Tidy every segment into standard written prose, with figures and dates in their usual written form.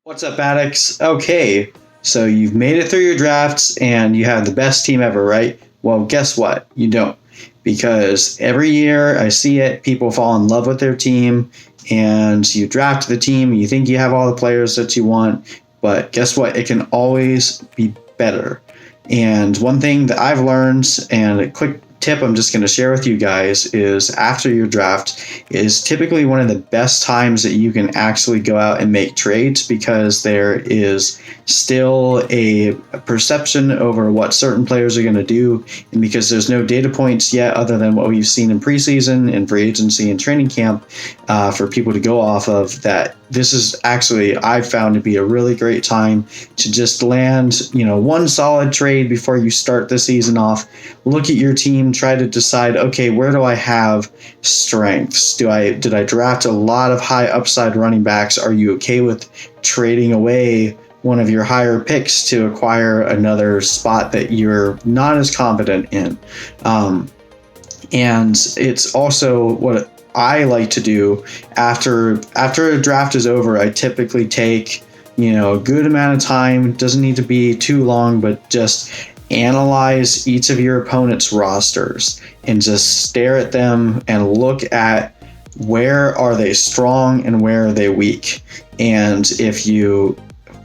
What's up, addicts? Okay, so you've made it through your drafts and you have the best team ever, right? Well, guess what? You don't. Because every year I see it, people fall in love with their team and you draft the team, you think you have all the players that you want, but guess what? It can always be better. And one thing that I've learned, and a quick tip I'm just going to share with you guys, is after your draft is typically one of the best times that you can actually go out and make trades, because there is still a perception over what certain players are going to do, and because there's no data points yet other than what we've seen in preseason and free agency and training camp for people to go off of, that this is actually, I've found to be a really great time to just land, one solid trade before you start the season off. Look at your team, try to decide, okay, where do I have strengths? Did I draft a lot of high upside running backs? Are you okay with trading away one of your higher picks to acquire another spot that you're not as confident in? And it's also what I like to do after a draft is over. I typically take a good amount of time. It doesn't need to be too long, but just analyze each of your opponent's rosters and just stare at them and look at where are they strong and where are they weak. And if you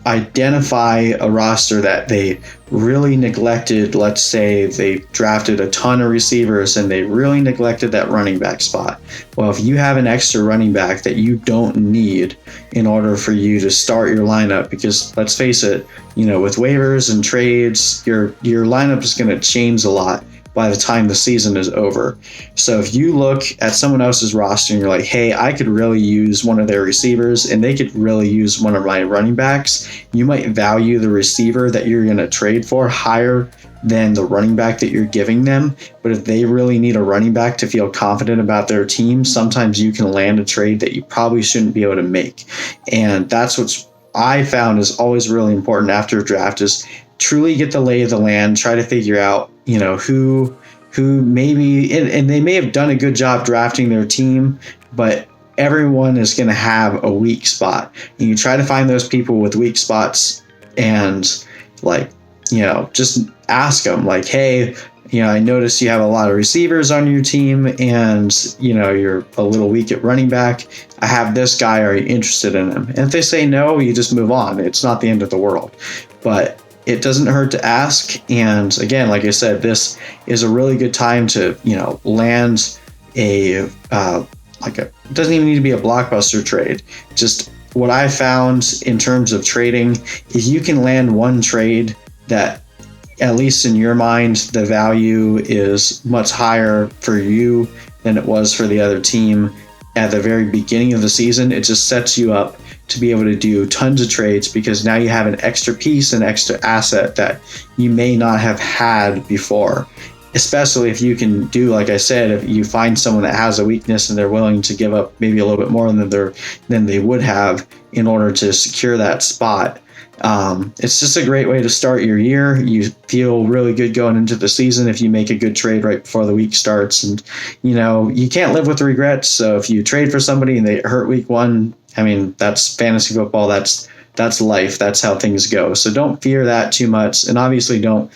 identify a roster that they really neglected, let's say they drafted a ton of receivers and they really neglected that running back spot. Well, if you have an extra running back that you don't need in order for you to start your lineup, because let's face it, with waivers and trades, your lineup is going to change a lot by the time the season is over. So if you look at someone else's roster and you're like, hey, I could really use one of their receivers and they could really use one of my running backs, you might value the receiver that you're going to trade for higher than the running back that you're giving them. But if they really need a running back to feel confident about their team, sometimes you can land a trade that you probably shouldn't be able to make. And that's what's I found is always really important after a draft, is truly get the lay of the land, try to figure out, who maybe, and they may have done a good job drafting their team, but everyone is going to have a weak spot. And you try to find those people with weak spots and just ask them like, hey, I noticed you have a lot of receivers on your team and, you're a little weak at running back. I have this guy. Are you interested in him? And if they say no, you just move on. It's not the end of the world. But it doesn't hurt to ask. And again, like I said, this is a really good time to, land it doesn't even need to be a blockbuster trade. Just what I found in terms of trading, if you can land one trade that, at least in your mind, the value is much higher for you than it was for the other team at the very beginning of the season, it just sets you up to be able to do tons of trades, because now you have an extra piece, an extra asset that you may not have had before. Especially if you can do, like I said, if you find someone that has a weakness and they're willing to give up maybe a little bit more than they would have in order to secure that spot. It's just a great way to start your year. You feel really good going into the season if you make a good trade right before the week starts. And, you can't live with regrets. So if you trade for somebody and they hurt week one, that's fantasy football. That's life. That's how things go. So don't fear that too much. And obviously don't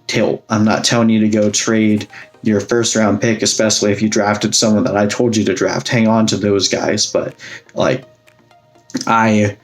tilt. I'm not telling you to go trade your first round pick, especially if you drafted someone that I told you to draft. Hang on to those guys. But I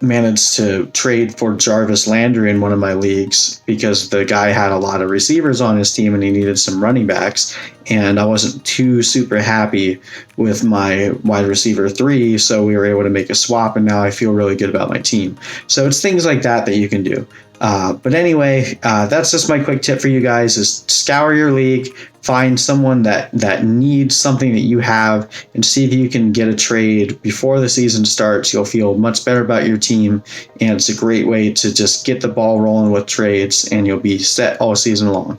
managed to trade for Jarvis Landry in one of my leagues because the guy had a lot of receivers on his team and he needed some running backs, and I wasn't too super happy with my wide receiver 3, so we were able to make a swap, and now I feel really good about my team. So it's things like that you can do. But anyway, that's just my quick tip for you guys, is scour your league, find someone that needs something that you have, and see if you can get a trade before the season starts. You'll feel much better about your team, and it's a great way to just get the ball rolling with trades, and you'll be set all season long.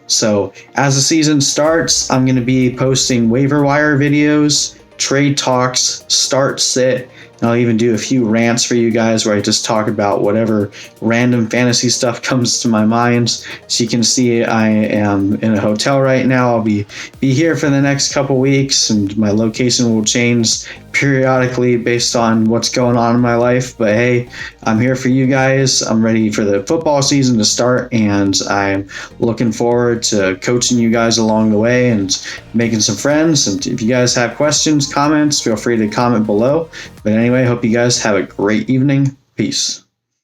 So as the season starts, I'm going to be posting waiver wire videos, trade talks, start sit. I'll even do a few rants for you guys where I just talk about whatever random fantasy stuff comes to my mind. So you can see I am in a hotel right now. I'll be here for the next couple weeks, and my location will change periodically based on what's going on in my life. But hey, I'm here for you guys. I'm ready for the football season to start, and I'm looking forward to coaching you guys along the way and making some friends. And if you guys have questions, comments, feel free to comment below. But anyway, hope you guys have a great evening. Peace.